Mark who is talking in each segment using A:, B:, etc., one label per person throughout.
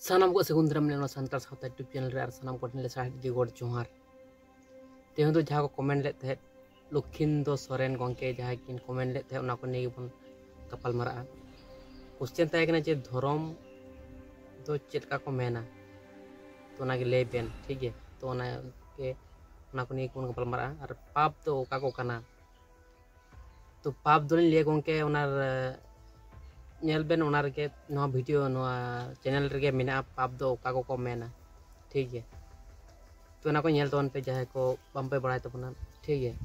A: सानाम को सगुन दाराम लेना सानताल सावता यूट्यूब चैनल रे सानाम को ठेले साहित्य दिगोड़ जोहार तेहन दो जहाँ को कमेंट लेते थे लखिंदो सोरेन गंके जहाँ किन कमेंट लेते थे उना को नहीं बन कपाल मरा क्वेश्चन तय करना जे धर्म दो चेक का को मेना तो ना के ले बेन ठीक है तो ना के उना को नहीं बन कपाल मरा और पाप तो ओका को कना तो पाप दो लिए गंके उनार नेल बेन उनार के नवा वीडियो नवा चैनल रे मेना पाप दो ओका को मेना ठीक है तो ना को नेल तोन पे जहाँ को बम पे बढ़ाए तबना ठीक है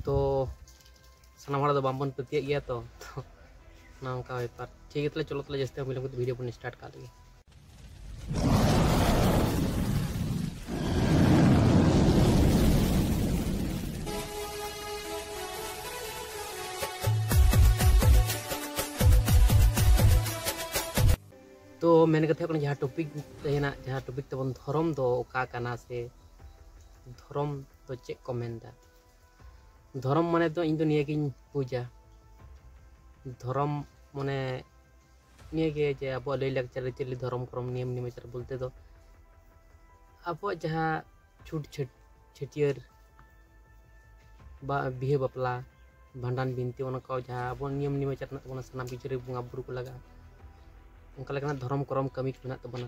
A: तो सानाम हड़ा दो बम पतिया गया तो ना उनका व्यापार ठीक है चलो तले जैसे हम लोग वीडियो बन स्टार्ट कर लेंगे। तो मैंने कथा जहाँ टॉपिक तेना जहाँ टॉपिक तबन धर्म दो का कना से धर्म तो चेक को मेनदा धर्म माने तो इन तो निये किन पूजा धर्म माने निये के जे अब लई लेक्चर चली धर्म क्रम नियम नियमाचार बोलते तो अब जहाँ छूट छटियर बिहे बपला भांडान बिनती उनका जहाँ अब नियम नियमाचार ना सानाम किचुरे बुंगा बुरु को लगा उनका लगना धर्म करम कमी मेना तबना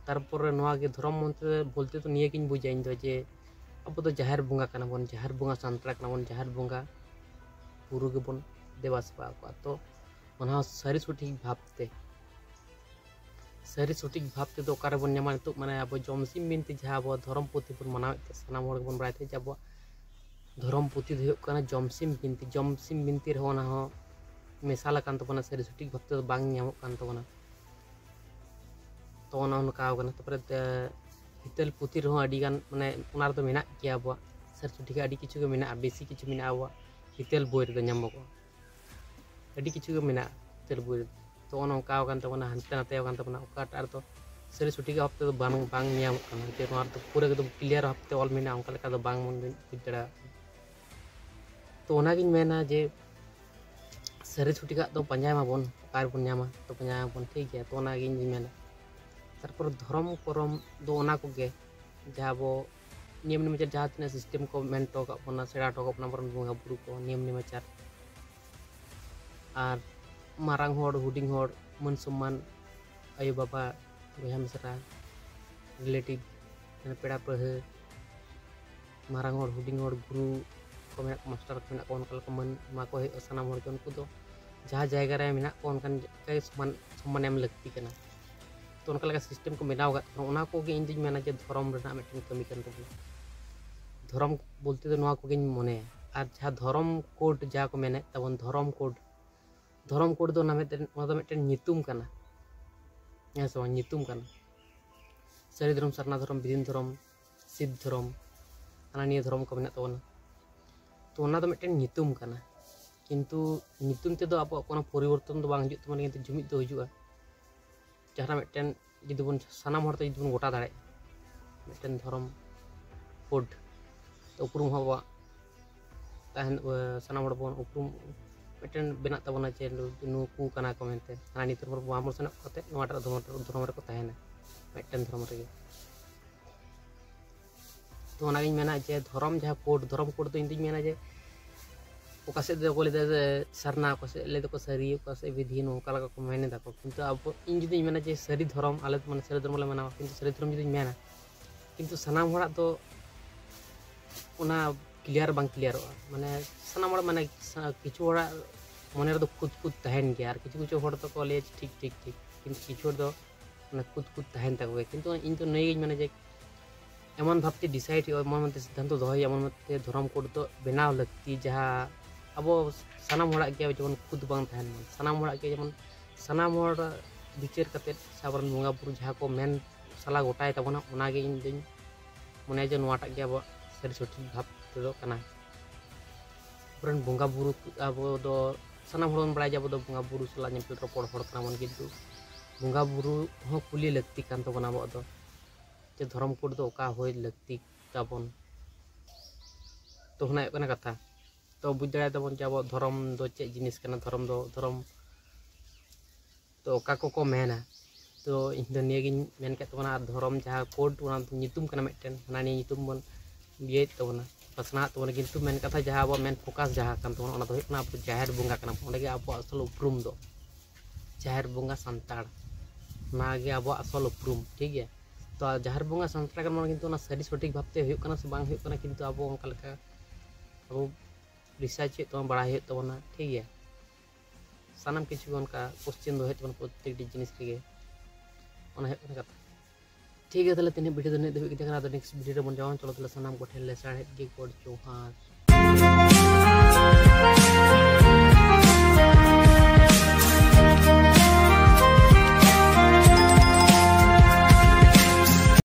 A: तारपर नवा के धर्म मंत्र बोलते तो निये किन बुझा इन दो जे अब तो जहर बुंगा कना बन जहर बुंगा सांतरा कना बन जहर बुंगा पुरु के बन देवा सेवा को तो उना सारी सठिक भावते तो ओकारे बन न्यामा तो माने अब जमसिम बिनती जहाँ अब धर्म पुथि बन मनावे सानाम हर बन बराते जब धर्म पुथि दो कना जमसिम बिनती रे ओना हो मेसाल कान तबना सारी सठिक भावते तो बांग न्यामो कान तबना तो उनका तपर हितल पुथि रहो अडिगान माने उनार तो मेना किया अब सर सठिक अडी किछु के मेना बेसी किछु मेना अब हितल बोय रे न्यामको अडी किछु के मेना हितल बोय तो उनका तबना हंते नाते तबना ओकाटार तो सरी सठिक हफ्ते तो बांग न्याम काना जे नोर तो पूरा एकदम क्लियर हफ्ते ऑल मेना उनका लेका तो बांग मन बुझड़ा तो ओनागिन मेना जे सरी सठिक तो पंजाय माबन कार बन न्यामा तो पंजाय माबन ठीक है तो ओनागिन मेना तारपर धर्म करम दो ओना को गे जहाँ वो नियम नियमाचार जहाँ तीन सिस्टम को मेन टोकना सेड़ा टोकना बरन बुंगा बुरु को नियम नियमाचार और मारांग होड़ हुडिंग होड़ मन सम्मान आयो बाबा बया मिसरा रिलेटिव पेड़ा पढ़े मारांग होड़ हुडिंग होड़ गुरु को मेना मास्टर को मेना को उनका मन मा को सानाम होड़ के उनको तो जहाँ जायगा रे मेना को उनका सम्मान एम लगती करना तो उनका लगा सिस्टम को बनाव उना को गे इन मेना जे धर्म रेना मेटन कमी कन तबो धर्म बोलते तो नवा को गे मने और जहाँ धर्म कोड जहाँ को मेने तबन धर्म कोड दो ना मेटन नितुम कना ऐसा नितुम कना सारी धर्म सरना धर्म बिदिन धर्म सिद्ध धर्म अनानिया धर्म को मेना तबना तो उना तो मेटन नितुम कना किंतु नितुम ते दो अब कोनो परिवर्तन दो बांग हिजुत तबना किंतु जुमिद दो हिजुआ जहाँ मेटन जुदी बन सानाम हर तो जुदी बन गोटा दाड़े मेटन धर्म कोड तो उपरुम हवा तहन सानाम हर बन उपरुम मेटन बेना तबना जे नुकु कना को मेनते हाना नितर पर बुआमर सना कते नोटा धर्म रे को तहना मेटन धर्म रे तो ओनागिन मेना जे धर्म जहाँ कोड तो इंदी मेना जे ओकासे दे बोले दे सरना को से ले दो को सरी को से विधि नो काला को मेने दाको किंतु अब इन जुदी मेना जे सरी धर्म आले माने सरी धर्म ले मेना किंतु सरी धर्म जुदी मेना किंतु सनाम हड़ा तो ओना क्लियर बांग क्लियर माने सनाम हड़ा माने किछु हड़ा मने रे तो खुद तहन गया और किछु हड़ तो को ले ठीक किंतु किछु दो माने खुद तहन तक किंतु इन तो नहीं माने जे एमन भाबते डिसाइड एमन मते सिद्धांत दोहय एमन मते धर्म कोड तो बनाव लगती जहाँ अब सानाम हड़ा के जमन खुद बांग तहन सानाम हड़ा के जमन सानाम हड़ा विचार कते साबरन बुंगा बुरु जहाँ को मेन साला गोटाय तबना ओनागे इन दिन मने जे नोटा के अब सरी सठिक भाव तेदो कना बरन बुंगा बुरु अब दो सानाम हड़न बड़ाय जब दो बुंगा बुरु साला नेपल रोपड़ हड़ कना मन किंतु बुंगा बुरु हो कुली लगती कान तबना अब दो जे धर्म कोड दो ओका होय लगती ताबन तो होना कना कथा तो बुझ दाड़ा तबन जे अब धर्म दो चे जिनिस कना धर्म तो ओका को मेना तो इन दो निया गिन मेन के तबना धर्म जहाँ कोड ओना नितुम कना मिटन हना निया नितुम बन ये तबना पसना तबना किंतु मेन कथा जहाँ अब मेन फोकस जहाँ कान तबना ओना दो हुई कना अब जाहिर बंगा कना ओंडे गे अब असल उपरूम दो जाहिर बंगा संताड़ ना गे अब असल उपरूम ठीक है। तो जाहिर बंगा संताड़ का मन किंतु सारी सठिक भावते हुई कना से बांग हुई कना किंतु अब ओंका लेका अब रिसर्च तो बड़ा हुई तबना ठीक है। सानम किछु उनका क्वेश्चन दो तबना प्रत्येक जिनिस के कथा ठीक है। ताहले तीन वीडियो दो नेक्स्ट वीडियो रे बन जाओ चलो ताहले सानम को ठेले साढ़े गे कोड चौहान।